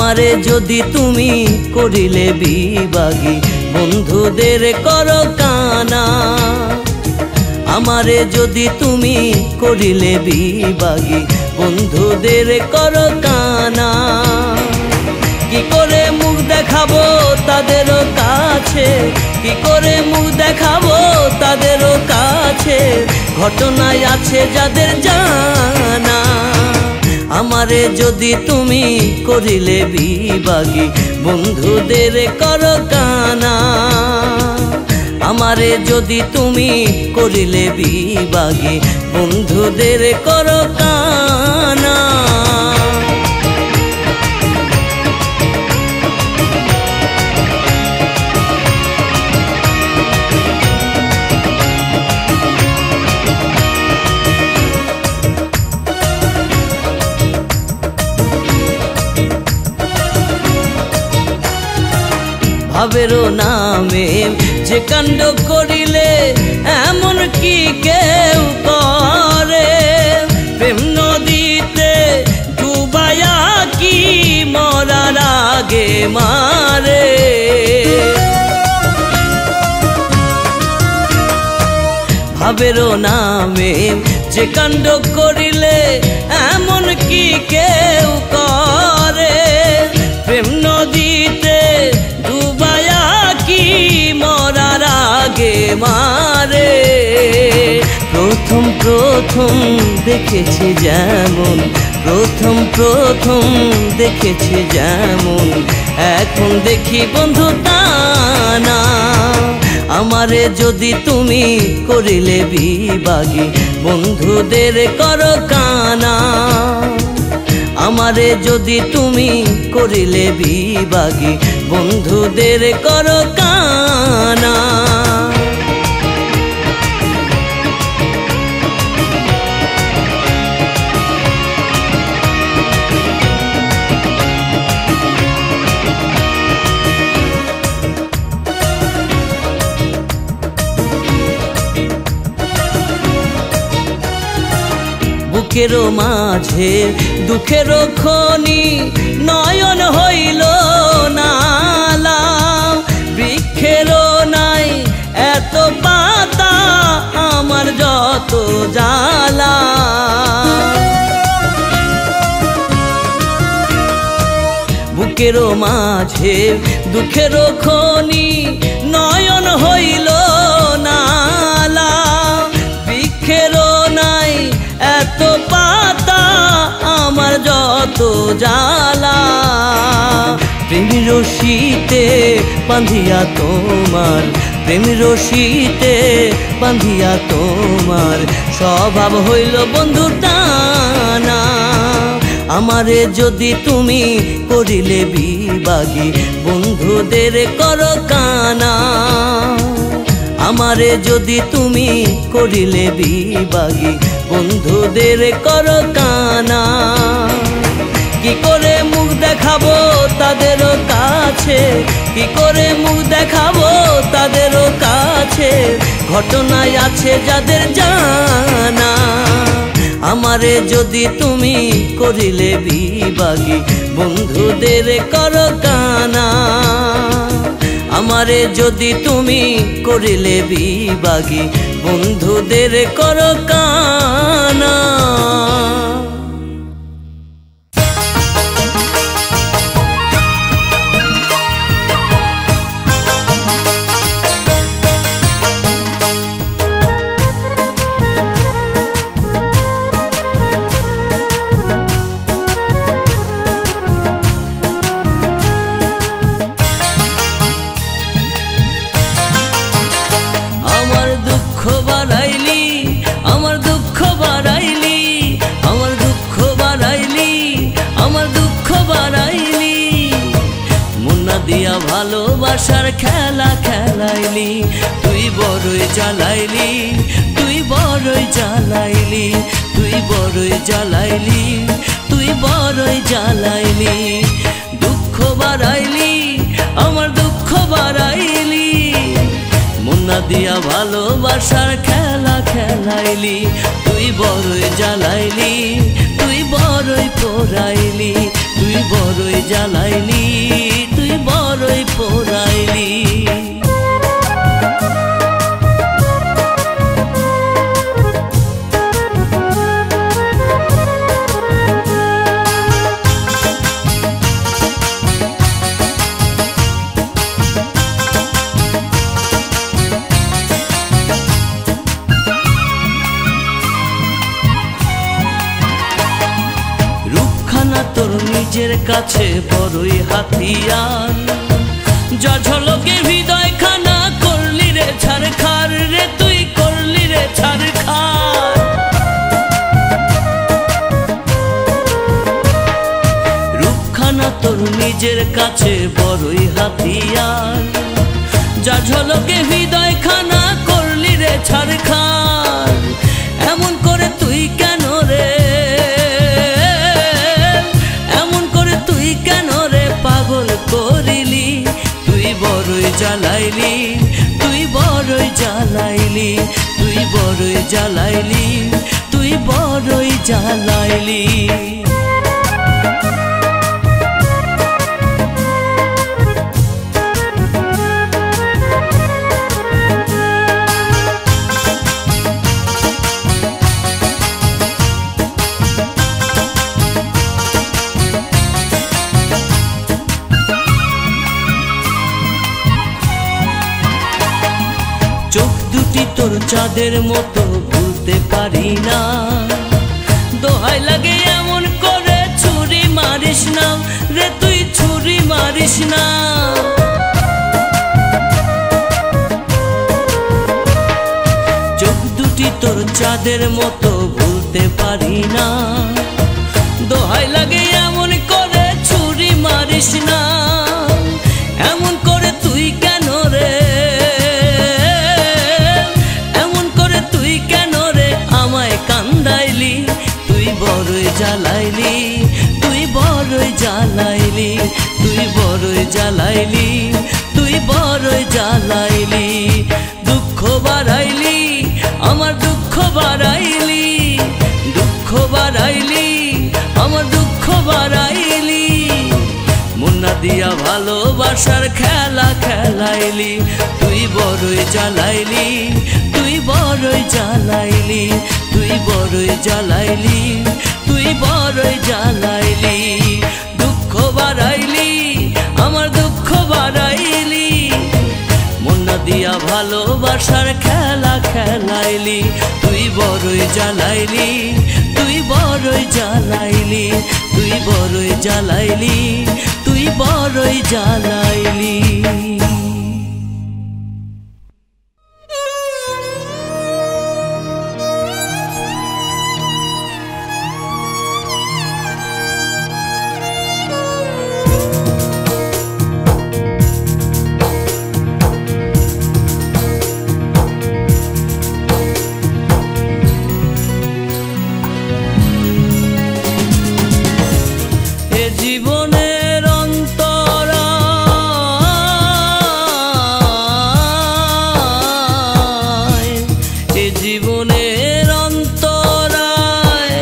আমারে যদি তুমি করিলে বিভাগী বন্ধুদের করো কানা আমারে যদি তুমি করিলে বিভাগী বন্ধুদের করো কানা কি করে মুখ দেখাবো তাদেরও কাছে কি করে মুখ দেখাবো তাদেরও কাছে ঘটনায় আছে যাদের জানা আমারে যদি তুমি করিলে বিভাগী বন্ধুদের করো কানা আমারে যদি তুমি করিলে বিভাগী বন্ধুদের করো কানা ভাবেরও নামে যে কাণ্ড করিলে এমন কি কেউ করে প্রেম নদীতে ডুবায়া কি মরার আগে মারে ভাবেরও নামে যে কাণ্ড করিলে এমন কি কেউ করে প্রেম নদীতে ডুবায়া কি মরার আগে মারে প্রথম প্রথম দেখেছি যেমন প্রথম প্রথম দেখেছি যেমন এখন দেখি বন্ধু তা না আমারে যদি তুমি করিলে বিভাগী বন্ধুদের করো কানা আমারে যদি তুমি করিলে বিভাগী বন্ধুদের করো কানা বুকেরও মাঝে দুঃখেরও খনি নয়ন হইল নালা বৃক্ষেরও নাই এত পাতা আমার যত জ্বালা বুকেরও মাঝে দুঃখেরও খনি নয়ন হইল নালা বৃক্ষেরও নাই এত পাতা আমার যত জ্বালা প্রেম রশিতে বাঁধিয়া তোমার প্রেম রশিতে বাঁধিয়া তোমার স্বভাব হইল বন্ধু টানা আমারে যদি তুমি করিলে বিভাগী বন্ধুদের করো কানা আমারে যদি তুমি করিলে বিভাগী বন্ধুদের করো কানা কি করে মুখ দেখাবো তাদেরও কাছে কি করে মুখ দেখাবো তাদেরও কাছে ঘটনায় আছে যাদের জানা আমারে যদি তুমি করিলে বিভাগী বন্ধুদের করো কানা আমারে যদি তুমি করিলে বিভাগী বন্ধুদের করো কানা ভালোবাসার খেলা খেলাইলি তুই বড়ই জ্বালাইলি তুই বড়ই জ্বালাইলি তুই বড়ই জ্বালাইলি তুই বড়ই জ্বালাইলি দুঃখ বাড়াইলি আমার দুঃখ বাড়াইলি মুন্না দিয়া ভালোবাসার খেলা খেলাইলি, তুই বড়ই জ্বালাইলি, তুই বড়ই পোড়াইলি, তুই বড়ই জ্বালাইলি, তুই বড়ই পোড়াইলি। তোর নিজের কাছে বড়ই হাতিয়ার, যা ঝলকে হৃদয় খানা করলি রে ছারখার, রে তুই করলি রে ছারখার। রূপখানা তোর নিজের কাছে বড়ই হাতিয়ার, যা ঝলকে হৃদয় খানা করলি রে ছারখার। এমন করে তুই কেন রে, পাগল করিলি, তুই বড়ই জ্বালাইলি, তুই বড়ই জ্বালাইলি, তুই বড়ই জ্বালাইলি, তুই বড়ই জ্বালাইলি। চোখ দুটি তোর চাঁদের মতো ভুলতে পারি না, দোহাই লাগে এমন করে ছুরি মারিস না রে, তুই ছুরি মারিস না। চোখ দুটি তোর চাঁদের মতো ভুলতে পারি না, দোহাই লাগে এমন করে ছুরি মারিস না। এমন করে তুই কেন রে, কান্দাইলি, তুই বড়ই জ্বালাইলি, তুই বড়ই জ্বালাইলি, তুই বড়ই জ্বালাইলি, তুই বড়ই জ্বালাইলি। দুঃখ বাড়াইলি, আমার দুঃখ বাড়াইলি, দুঃখ বাড়াইলি, আমার দুঃখ বাড়াইলি। মুন্না দিয়া ভালোবাসার খেলা খেলাইলি, তুই বড়ই জ্বালাইলি, তুই বড়ই জ্বালাইলি, তুই বড়ই জ্বালাইলি, তুই বড়ই জ্বালাইলি। দুঃখ বাড়াইলি, আমার দুঃখ বাড়াইলি, মুন্না দিয়া ভালোবাসার খেলা খেলাইলি, তুই বড়ই জ্বালাইলি, তুই বড়ই জ্বালাইলি, তুই বড়ই জ্বালাইলি, তুই বড়ই জ্বালাইলি। জীবনের অন্তরায়, এ জীবনের অন্তরায়,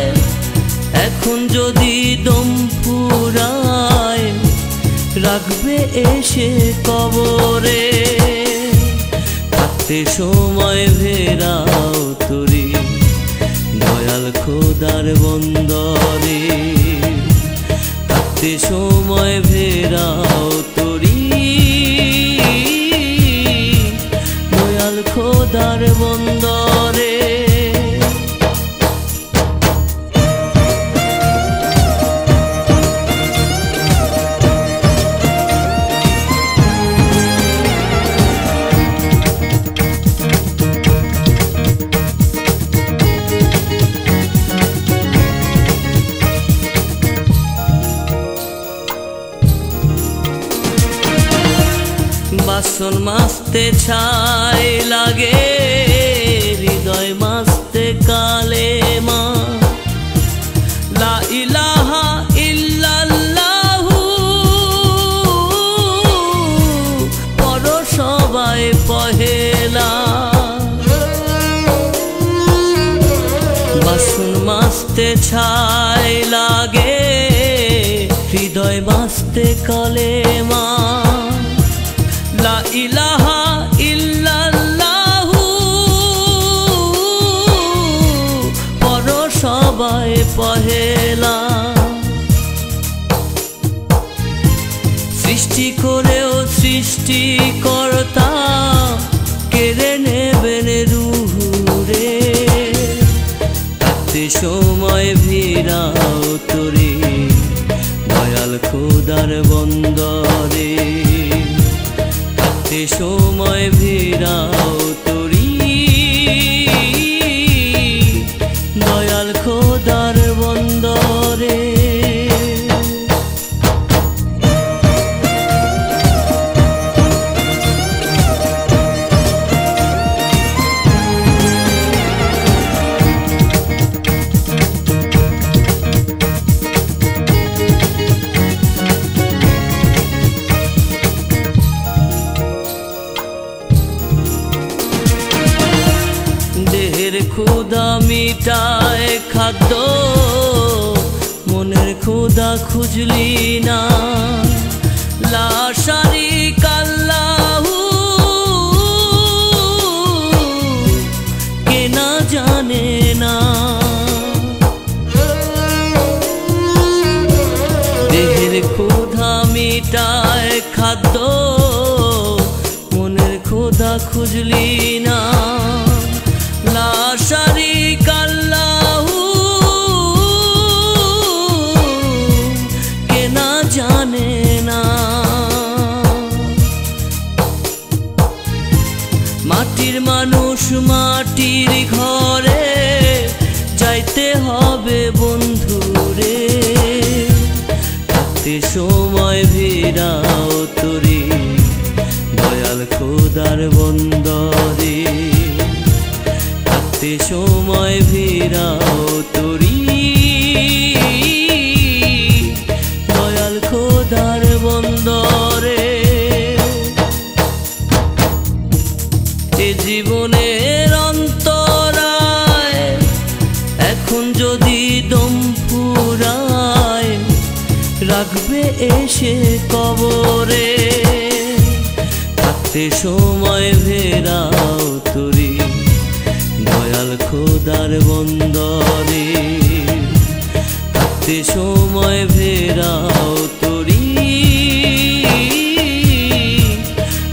এখন যদি দম ফুরায়, রাখবে এসে কবরে। থাকতে সময় ভেরাও তোরি দয়াল খোদার বন্দরে, সময় ভেরাও তোরি দয়াল খোদার বন্দরে। বাসন মাজতে ছাই লাগে, হৃদয় মাজতে কালেমা, লা ইলাহা ইল্লাল্লাহু পড়ো সবাই পহেলা। আলোতে ছাই লাগে হৃদয় বাঁচতে কলেমা লা ইলাহা ইল্লাল্লাহু পর সবাই পহেলা। সৃষ্টি করেও সৃষ্টিকর্তা কেড়ে নেবেন রুহুরে থাকতে সময় ভিড়াও তোরে দয়াল খোদার বন্দরে থাকতে সময় ভিড়াও তোরি দয়াল খোদার বন্দরে। দেহের ক্ষুধা মিটায় খাদ্য মনের ক্ষুধা খুঁজলি না লা শারিকা লাহু কে না জানে না। দেহের ক্ষুধা মিটায় খাদ্য মনের ক্ষুধা খুঁজলি না লা শারিকা লাহু কে না জানে না। মাটির মানুষ মাটির ঘরে যাইতে হবে বন্ধুরে থাকতে সময় ভিড়াও তোরে দয়াল খোদার বন্দরে থাকতে সময় ভিড়াও তোরি দয়াল খোদার বন্দরে। এ জীবনের অন্তরায় এখন যদি দম ফুরায় রাখবে এসে কবরে থাকতে সময় ভিড়াও তোরি দয়াল খোদার বন্দরে থাকতে সময় ভিড়াও তোরি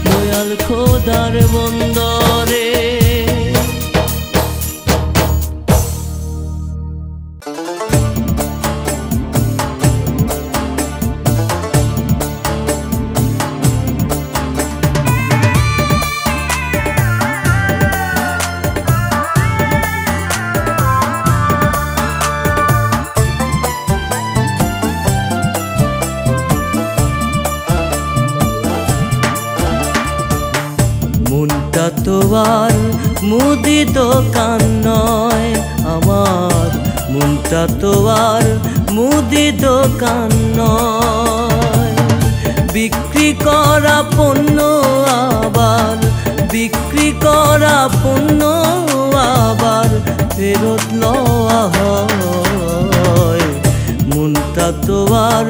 দয়াল খোদার বন্দরে। মনটা তো আর মুদি দোকান নয় আমার মনটা তো আর মুদি দোকান নয় বিক্রি করা পণ্য আবার বিক্রি করা পণ্য আবার ফেরত লওয়া হয়। মনটা তো আর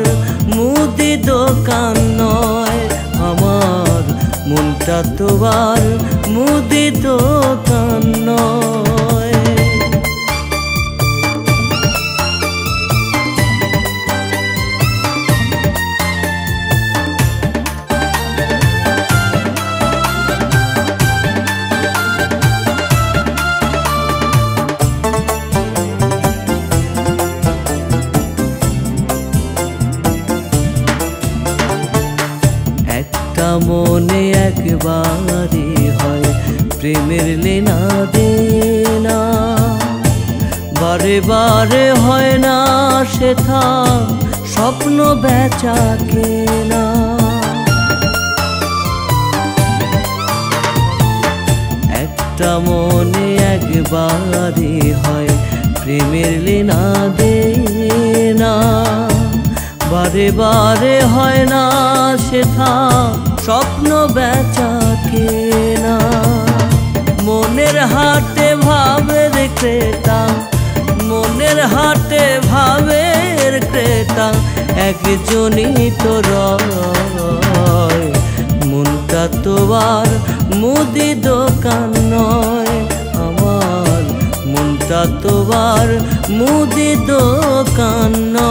মুদি দোকান নয় আমার মনটা তো আর মুদি দোকান নয়। একটা মনে একবারই হয় প্রেমের লেনা দেনা বারে বারে হয় না সেথা স্বপ্ন বেচা কেনা। একটা মনে একবারই হয় প্রেমের লেনা দেনা বারে বারে হয় না সেথা স্বপ্ন বেচা কেনা। মনের হাটে ভাবের ক্রেতা মনের হাটে ভাবের ক্রেতা একজনই তো রয়। মনটা তো আর মুদি দোকান নয় আমার, মনটা তো আর মুদি দোকান নয়।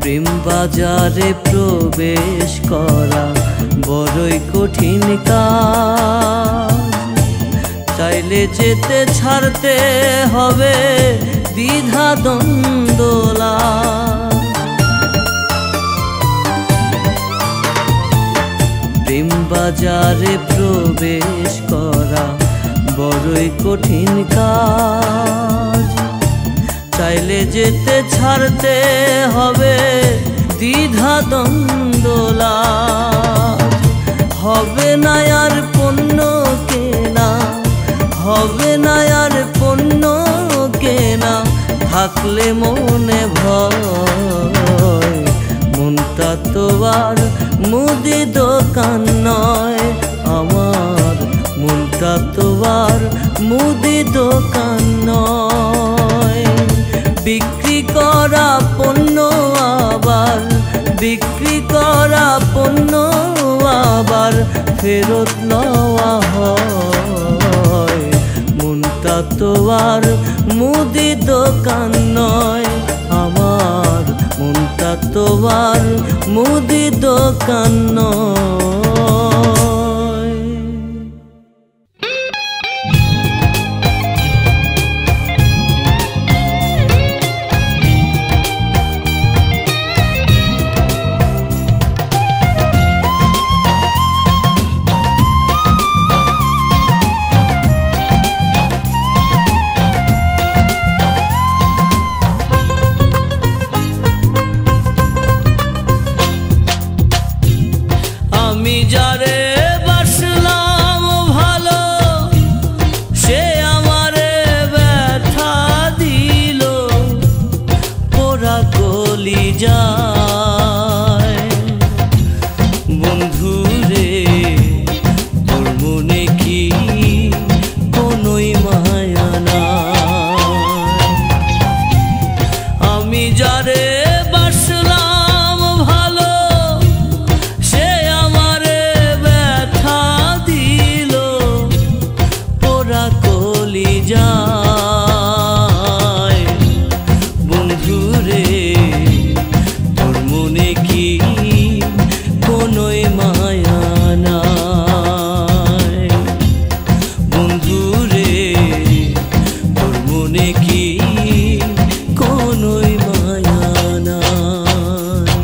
প্রেম বাজারে প্রবেশ করা বড়ই কঠিন কাজ, চাইলে যেতে ছাড়তে হবে দ্বিধা দ্বন্দ্বলা। প্রেম বাজারে প্রবেশ করা বড়ই কঠিন কাজ, চাইলে যেতে ছাড়তে হবে দ্বিধা দ্বন্দ্বলা। হবে না আর পণ্য কেনা, হবে না আর পণ্য কেনা, থাকলে মনে ভয়। মনটা তো আর মুদি দোকান নয় আমার, মনটা তো আর মুদি দোকান নয়। বিক্রি করা পণ্য আবার, বিক্রি করা পণ্য আবার ফেরত নেওয়া হয়। মনটা তো আর মুদি দোকান নয় আমার, মনটা তো আর মুদি দোকান নয়। আমি যারে বাসলাম ভালো, সে আমারে ব্যথা দিল, পোড়া কলিজায়। বন্ধু রে তোর মনে কি কোনোই মায়া নাই? আমি যারে বাসলাম ভালো, সে আমারে ব্যথা দিল, পোড়া কলিজায়। বন্ধু রে তোর মনে কি কোনোই মায়া নাই? বন্ধু রে তোর মনে কি কোনোই মায়া নাই?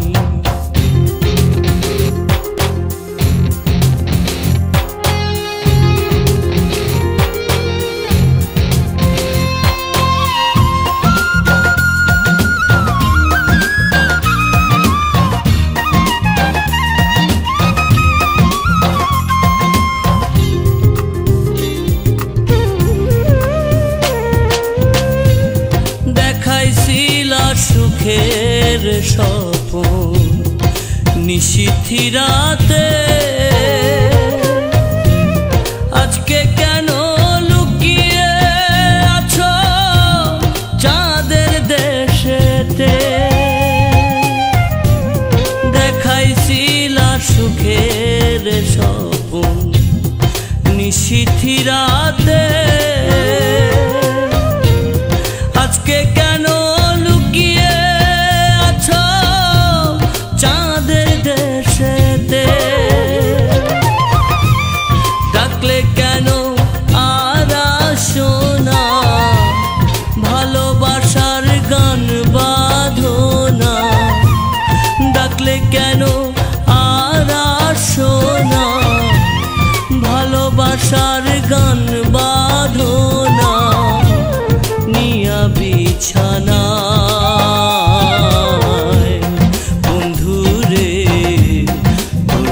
দেখাইছিলা সুখের স্বপ্ন নিশীথি রাতে, আজকে কেন লুকিয়ে আছো চাঁদের দেশেতে? দেখাইছিলা সুখের স্বপ্ন নিশীথি রাতে, আজকে কেন লুকিয়ে আছো চাঁদের দেশেতে? ডাকলে কেন আর আসো না, ভালোবাসার গান বাঁধো না। ডাকলে কেন আর আসো না, ভালোবাসার গান বাঁধো না। নিয়া বিছানায় বন্ধু রে তোর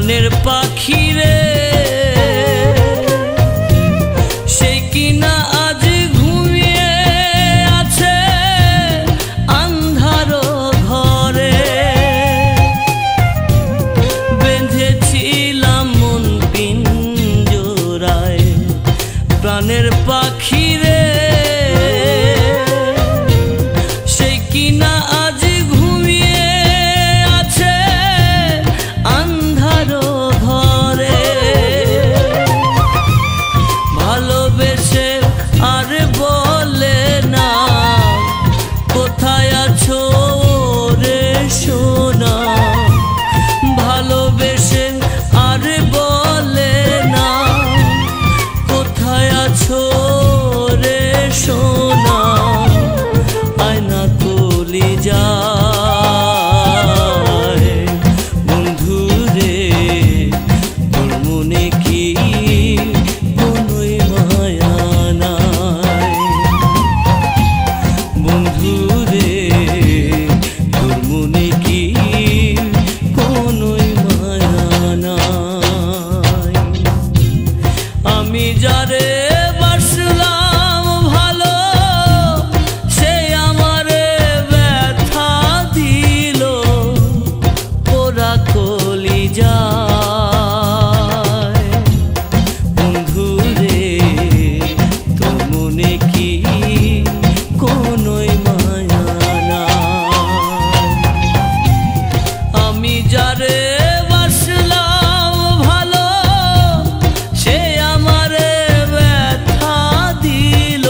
প্রাণের পাখি রে সেই কিনা আজ ঘুমিয়ে আছে আন্ধার ঘরে। বেঁধেছিলাম মন পিঞ্জরায় প্রাণের পাখি রে সেই কিনা আজ ঘুমিয়ে আছে আন্ধার ঘরে। ভালোবেসে আর বলে না কোথায় আছো রে সোনা। ভালোবেসে আর বলে না কোথায় আছো রে সোনা। আয়না কলি যায় বন্ধু রে তোর মনে কি কোনোই মায়া নাই। বন্ধু রে তোর মনে কি কোনোই মায়া নাই। আমি যারে বাসলাম ভালো সে আমারে ব্যথা দিল পোড়া কলি যায়। বন্ধু রে তোর মনে কি কোনোই মায়া নাই। আমি যারে বাসলাম ভালো সে আমারে ব্যথা দিল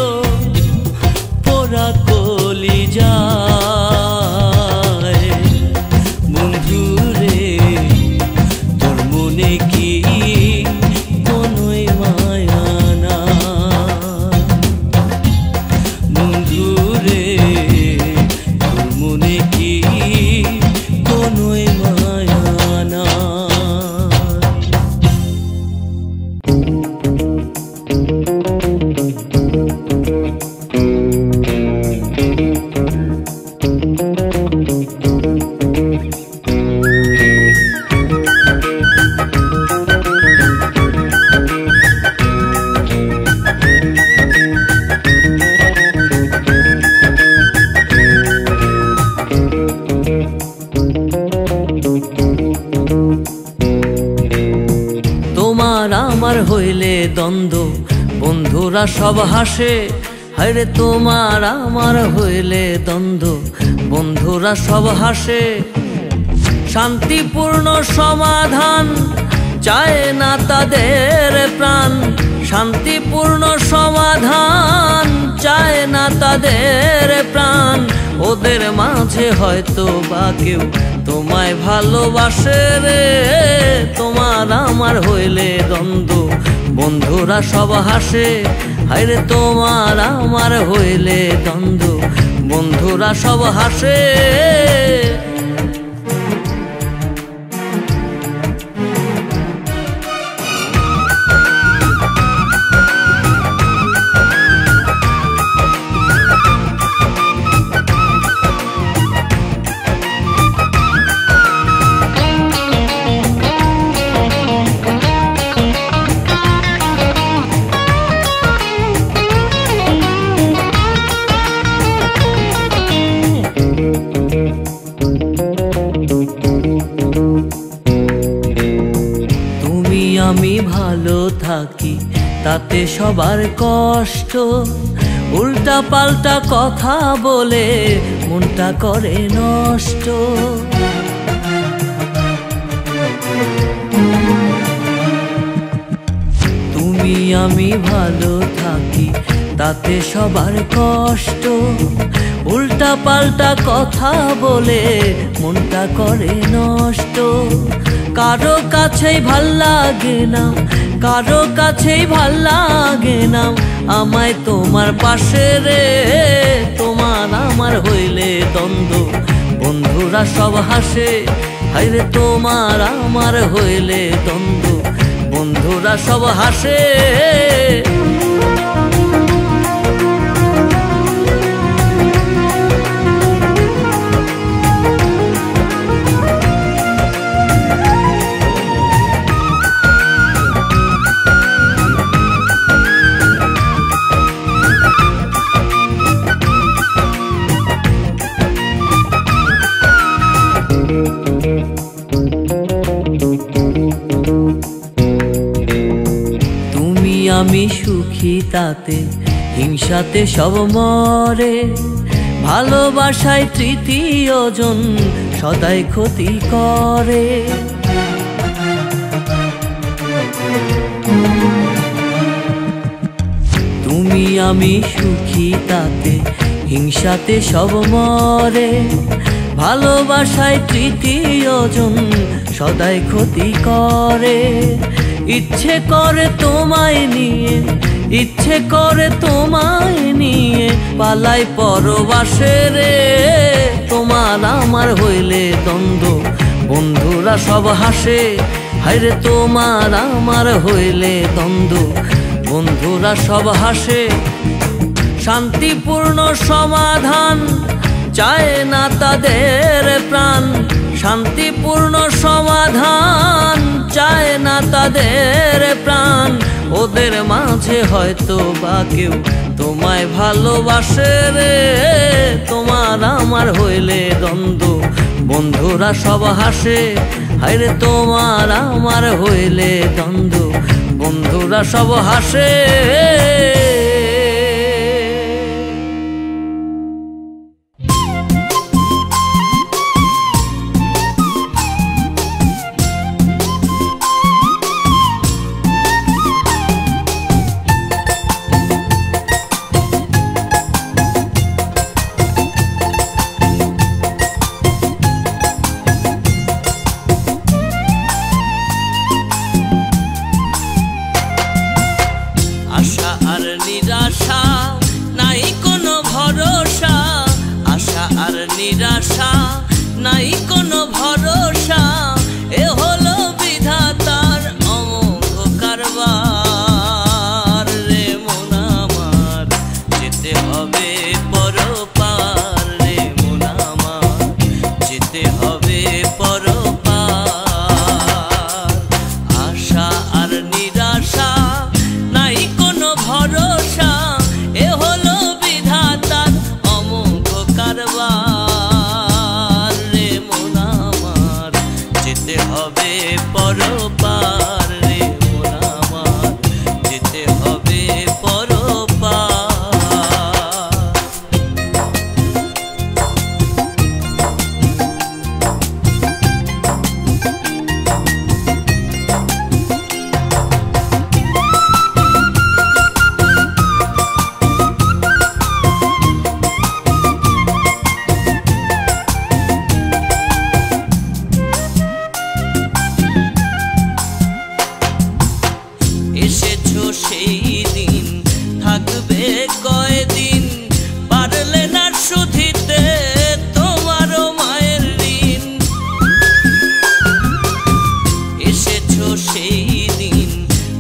পোড়া কলি যায়। বন্ধু রে তোর মনে কি কোনোই মায়া নাই। বন্ধু রে তোর মনে কি কোনোই মায়া নাই। তোমার আমার হইলে দ্বন্দ্ব বন্ধুরা সব হাসে। হায়রে তোমার আমার হইলে দ্বন্দ্ব বন্ধুরা সব হাসে। শান্তিপূর্ণ সমাধান চায় না তাদের প্রাণ। শান্তিপূর্ণ সমাধান চায় না তাদের প্রাণ। ওদের মাঝে হয়তো বা কেউ তোমায় ভালোবাসে রে। তোমার আমার হইলে দ্বন্দ্ব বন্ধুরা সব হাসে। হায়রে তোমার আমার হইলে দ্বন্দ্ব বন্ধুরা সব হাসে। আমি ভালো থাকি তাতে সবার কষ্ট। উল্টা পাল্টা কথা বলে মনটা করে নষ্ট। তুমি আমি ভালো থাকি তাতে সবার কষ্ট। উল্টা পাল্টা কথা বলে মনটা করে নষ্ট। কারো কাছেই ভাল লাগে না, কারো কাছেই ভাল লাগে না আমায় তোমার পাশে রে। তোমার আমার হইলে দ্বন্দ্ব বন্ধুরা সব হাসে। হায়রে তোমার আমার হইলে দ্বন্দ্ব বন্ধুরা সব হাসে। তাতে হিংসাতে সব মরে, ভালোবাসায় তৃতীয় জন সদাই ক্ষতি করে। তুমি আমি সুখী তাতে হিংসাতে সব মরে, ভালোবাসায় তৃতীয় জন সদাই ক্ষতি করে। ইচ্ছে করে তোমায় নিয়ে, ইচ্ছে করে তোমায় নিয়ে পালাই পরবাসে রে। তোমার আমার হইলে দ্বন্দ্ব, বন্ধুরা সব হাসে। হায়রে তোমার আমার হইলে দ্বন্দ্ব, বন্ধুরা সব হাসে। শান্তিপূর্ণ সমাধান চায় না তাদের প্রাণ, শান্তিপূর্ণ সমাধান চায় না তাদের প্রাণ। ওদের মাঝে হয়তো বা কেউ তোমায় ভালোবাসে রে। তোমার আমার হইলে দ্বন্দ্ব, বন্ধুরা সব হাসে। হায়রে তোমার আমার হইলে দ্বন্দ্ব, বন্ধুরা সব হাসে। আশা আর নিরাশা নাই কোনো ভরসা, আশা আর নিরাশা নাই কোনো ভরসা। এ হলো বিধাতার অমোঘ কারবার রে মন আমার, যেতে হবে পরপার রে মন আমার, যেতে হবে পরপার। আশা আর নিরাশা নাই কোনো ভরসা, এ হলো বিধাতার অমোঘ কারবার রে মন আমার, যেতে হবে পরপার রে মন আমার, যেতে হবে পরপার। এসেছো সেই দিন, থাকবে কয়দিন, পারলে না শুধিতে তোমারও মায়ের ঋণ। এসেছো সেই দিন,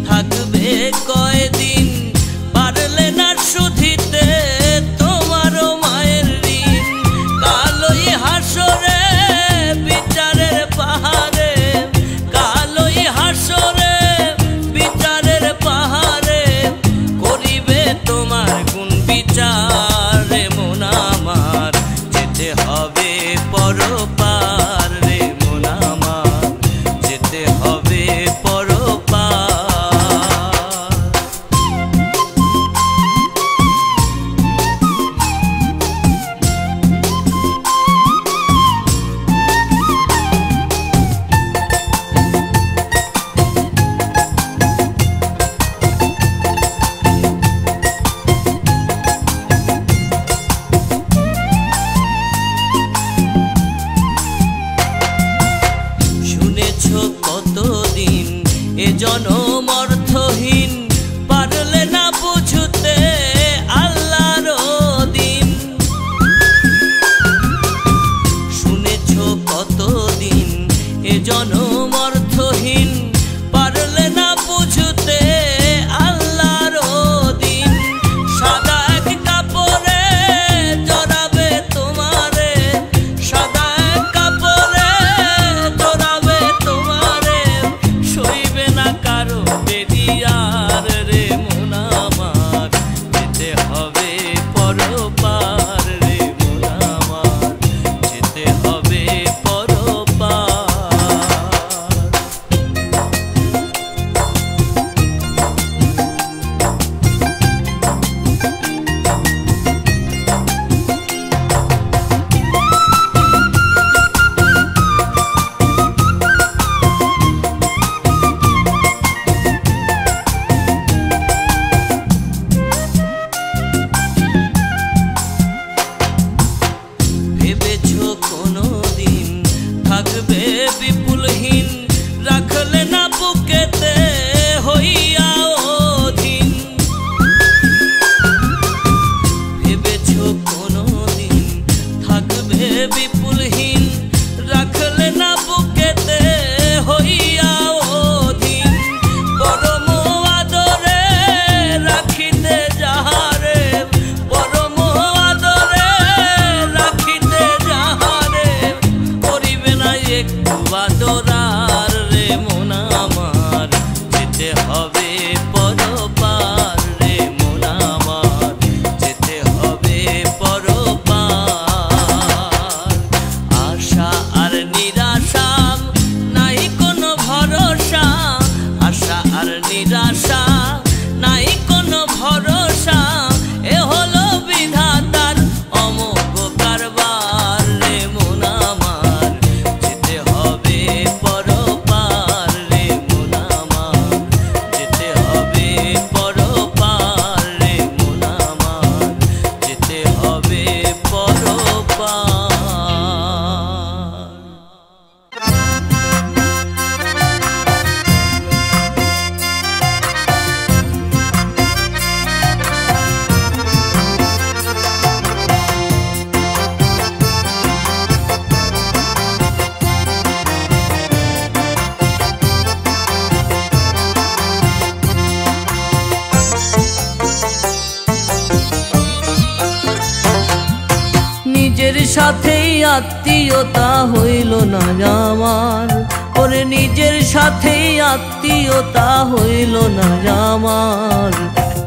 থাকবে কয়দিন, পারলে না শুধিতে তোমারও মায়ের ঋণ। কালোই হাসরে বিচারের পাহাড়ে, কালোই হাসরে বিচারের পাহাড়ে, করিবে তোমার গুণ বিচার রে মন আমার, যেতে হবে পরপার রে মন আমার, যেতে হবে পরপার। শুনেছো কতদিন এ জনম অর্থহীন, পারলে না বুঝতে আল্লাহর দিন। শুনেছো কতদিন এ জনম অর্থহীন, পারলে না বুঝতে আল্লাহর দিন। সাদা এক কাপড়ে জড়াবে তোমারে, সাদা এক কাপড়ে জড়াবে তোমারে, সইবে না কারো বেরিয়ার রে মন আমার, যেতে হবে পরপার রে মন আমার, যেতে হবে পরপার। সাথেই আত্মীয়তা হইল না আমার, ওরে নিজের সাথেই আত্মীয়তা হইল না আমার।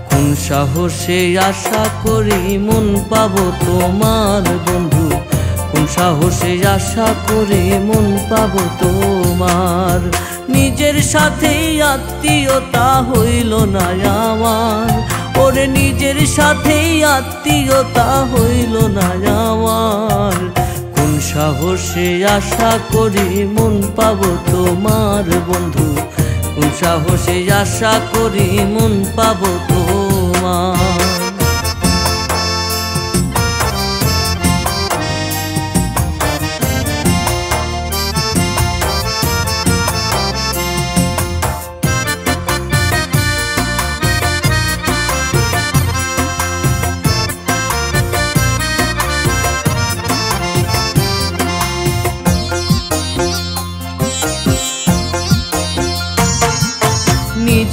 কোন সাহসে আশা করি মন পাবো তোমার বন্ধু, কোন সাহসে আশা করি মন পাবো তোমার। নিজের সাথেই আত্মীয়তা হইল না আমার, ওরে নিজের সাথেই আত্মীয়তা হইল না আমার। কোন সাহসে আশা করি মন পাবো তোমার বন্ধু, কোন সাহসে আশা করি মন পাবো তোমার।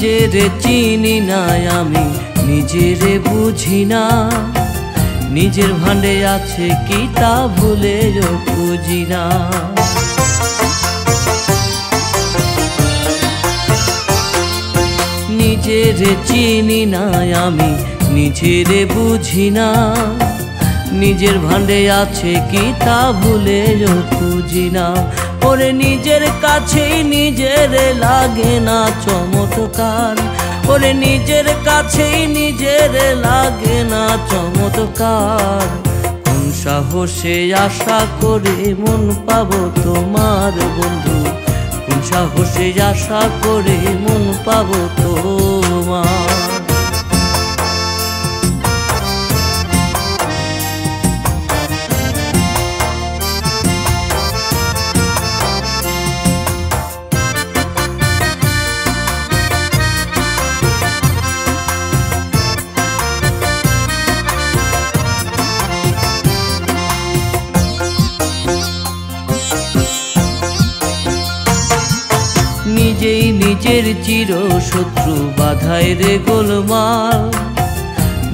নিজেরে চিনি না আমি, নিজেরে বুঝি না, নিজের ভাণ্ডে আছে কি তা ভুলেও খুঁজি না। নিজেরে চিনি না আমি, নিজেরে বুঝি না, নিজের ভাণ্ডে আছে কি তা ভুলেও খুঁজি না। ওরে নিজের কাছেই নিজের লাগে না চমৎকার, ওরে নিজের কাছেই নিজের লাগে না চমৎকার। কোন সাহসে আশা করে মন পাবো তোমার বন্ধু, কোন সাহসে আশা করে মন পাবো তোমার। নিজেই নিজের চির শত্রু বাধায় রে গোলমাল,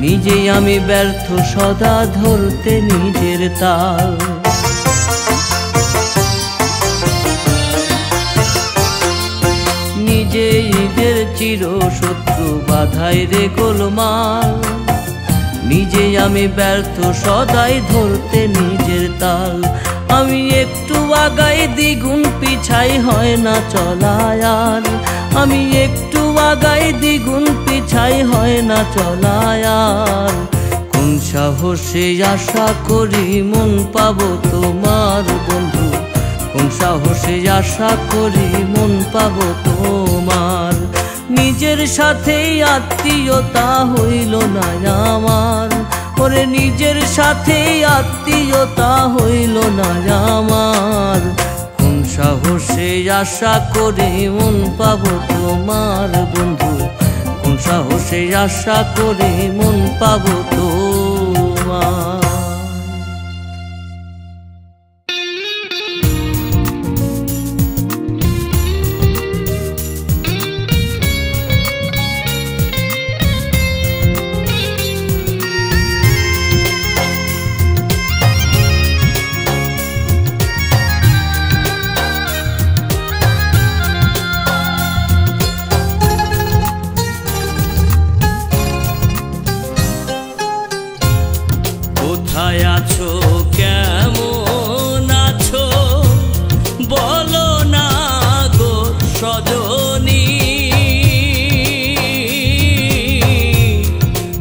নিজেই আমি ব্যর্থ সদা ধরতে নিজের তাল। নিজেই নিজের চির শত্রু বাধায় রে গোলমাল, নিজেই আমি ব্যর্থ সদাই ধরতে নিজের তাল। আমি একটু আগাই দ্বিগুণ পিছাই হয় না চলায়ার, আমি একটু আগাই দ্বিগুণ পিছাই হয় না চলায়ার। কোন সাহসে আশা করি মন পাবো তোমার বন্ধু, কোন সাহসে আশা করি মন পাবো তোমার। নিজের সাথেই আত্মীয়তা হইল না আমার, ওরে নিজের সাথেই আত্মীয়তা হইল না আমার। কোন সাহসে আশা করে মন পাবো তোমার বন্ধু, কোন সাহসে আশা করে মন পাবো তোমার। কোথায় আছো, কেমন আছো বলো না গো সজনী,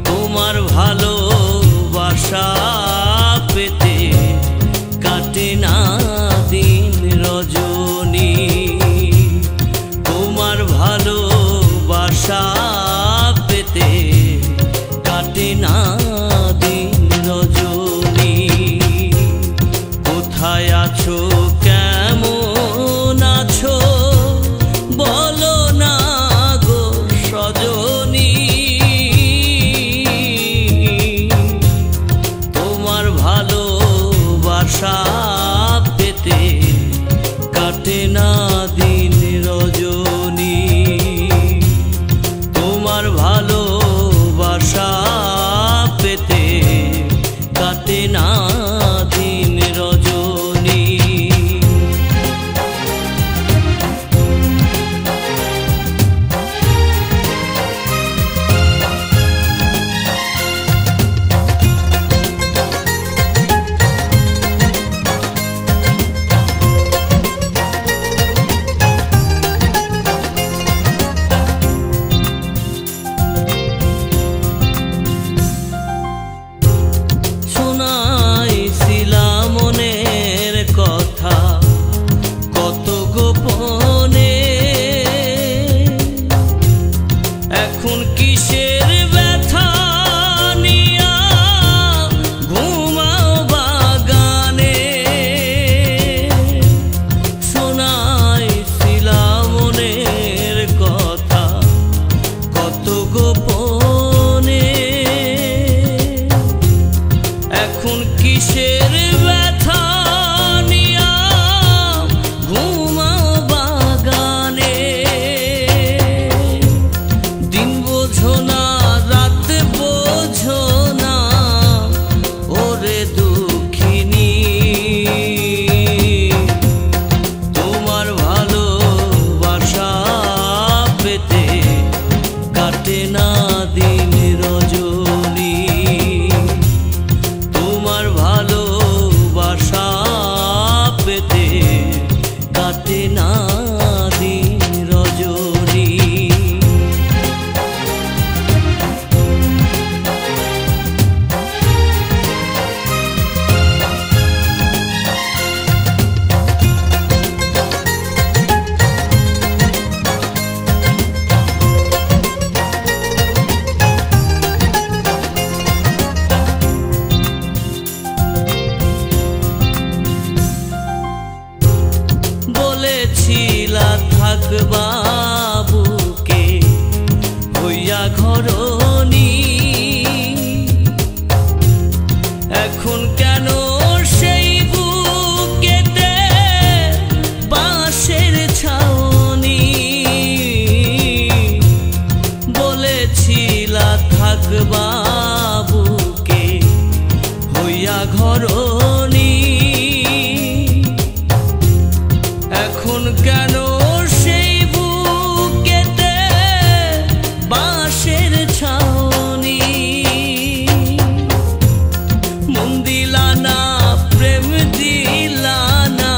তোমার ভালোবাসা পেতে কাটে না দিন রজনী, তোমার ভালোবাসা পেতে কাটে না দিন রজনী। এখন কিসের ব্যথা নিয়া ঘুমাও বাগানে, দিন বোঝো না রাত বোঝো না ওরে দুঃখিনী, তোমার ভালোবাসা পেতে কাটে না দিন রজনী, তোমার ভালোবাসা পেতে কাটে না দিন রজনী। বলেছিলা থাকবা বুকে হইয়া ঘরনি, এখন কেন সেই বুকেতে বাঁশের ছাউনি, বলেছিলা থাকবা বুকে হইয়া ঘরনি, এখন কেন সেই বুকেতে বাঁশের ছাউনি, মন দিলা না প্রেম দিলা না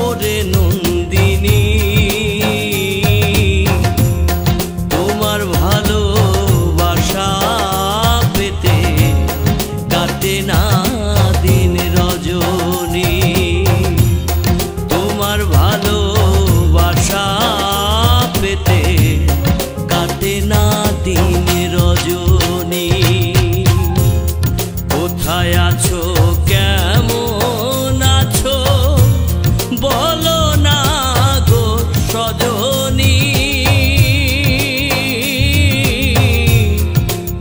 ওরে নন্দিনী, তোমার ভালোবাসা পেতে কাটে না দিন রজনী, তোমার ভালোবাসা পেতে কাটে না দিন রজনী। কোথায় আছো কেমন আছো বলো না গো সজনী,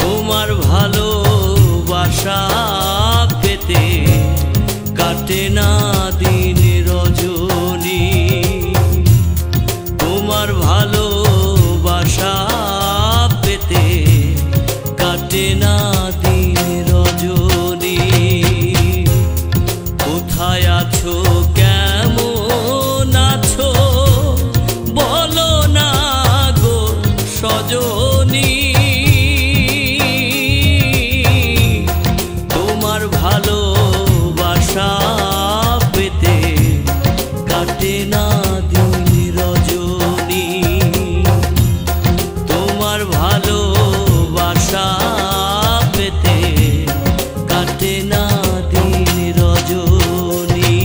তোমার ভালোবাসা পেতে কাটে না দিন রজনী, তোমার ভালোবাসা পেতে কাটে না দিন রজনী। কোথায় আছো কেমন আছো বলো না গো সজনী, তোমার ভালোবাসা পেতে কাটে না দিন রজনী, তোমার ভালোবাসা পেতে কাটে না দিন রজনী।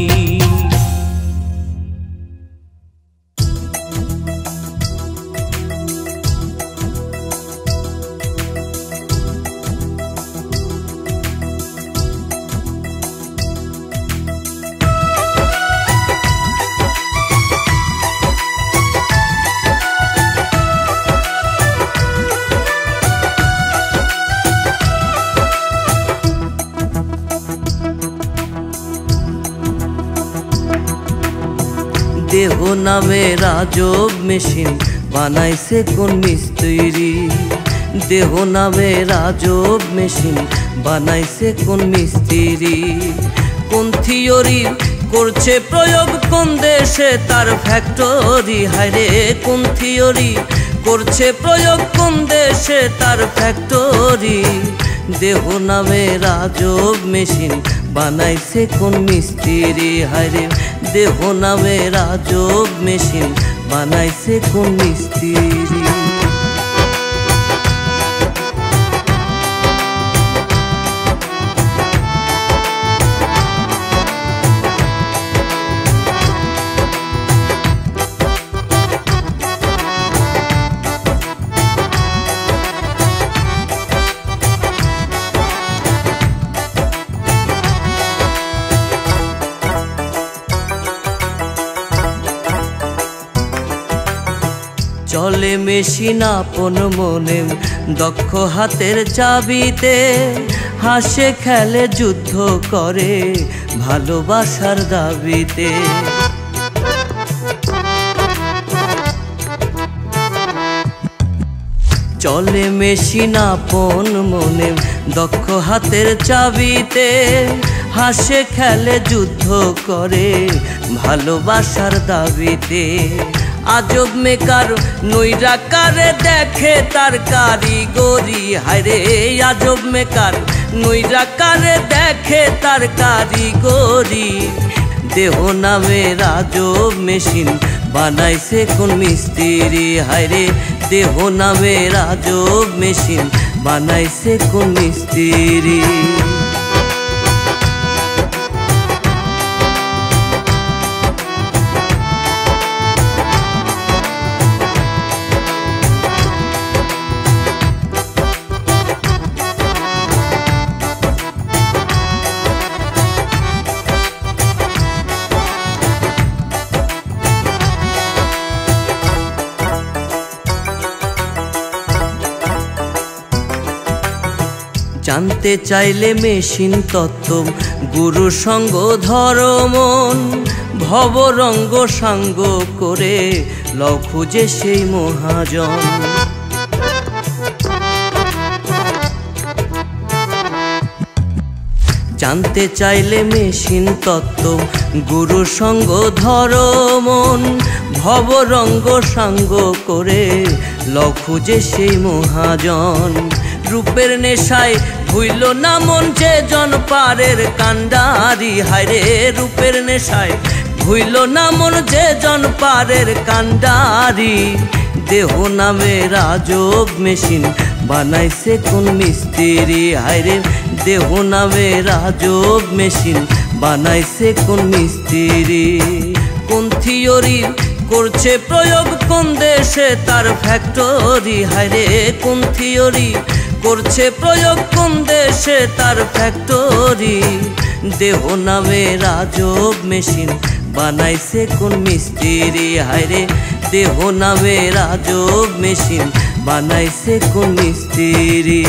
দেহ নামে রাজব মেশিন বানাইছে কোন মিস্ত্রি, দেহ নামে রাজব মেশিন বানাইছে কোন মিস্ত্রি, কোন থিওরি করছে প্রয়োগ কোন দেশে তার ফ্যাক্টরি, হায়রে কোন থিওরি করছে প্রয়োগ কোন দেশে তার ফ্যাক্টরি, দেহ নামে রাজব মেশিন বানাইছে কোন মিস্ত্রি, হায়রে দেহ নামে রাজব মেশিন বানাইছে কোন মিস্ত্রি। চলে মেশিন আপন মনে দক্ষ হাতের চাবিতে, হাসে খেলে যুদ্ধ করে ভালোবাসার দাবিতে। চলে মেশিন আপন মনে দক্ষ হাতের চাবিতে, হাসে খেলে যুদ্ধ করে ভালোবাসার দাবিতে। আজব মেকার নৈরাকারে দেখে তার কারিগরি, হায়রে আজব মেকার নৈরাকারে দেখে তার কারিগরি। দেহ নামের আজব মেশিন বানাইছে কোন মিস্ত্রি, হায়রে দেহ নামের আজব মেশিন বানাইছে কোন মিস্ত্রি। জানতে চাইলে মেশিন তত্ত্ব গুরু সঙ্গ ধর্মন, ভবরঙ্গ সাঙ্গ করে লও খুঁজে সেই মহাজন। জানতে চাইলে মেশিন তত্ত্ব গুরু সঙ্গ ধর্মন, ভবরঙ্গ সাঙ্গ করে লও খুঁজে সেই মহাজন। রূপের নেশায় ভুইল না মন যে জন পারের কান্ডারি, হায়রে রূপের নেশায় ভুইল না মন যে জন পারের কান্ডারি। দেহ নামের আজব মেশিন বানাইছে কোন মিস্ত্রি, হায়রে দেহ নামের আজব মেশিন বানাইছে কোন মিস্ত্রি। কোন থিওরি করছে প্রয়োগ কোন দেশে তার ফ্যাক্টরি, হায়রে কোন থিওরি করছে প্রয়োগ কোন দেশে তার ফ্যাক্টরি। দেহ নামের আজব মেশিন বানাইছে কোন মিস্ত্রি, হায়রে দেহ নামের আজব মেশিন বানাইছে কোন মিস্ত্রি।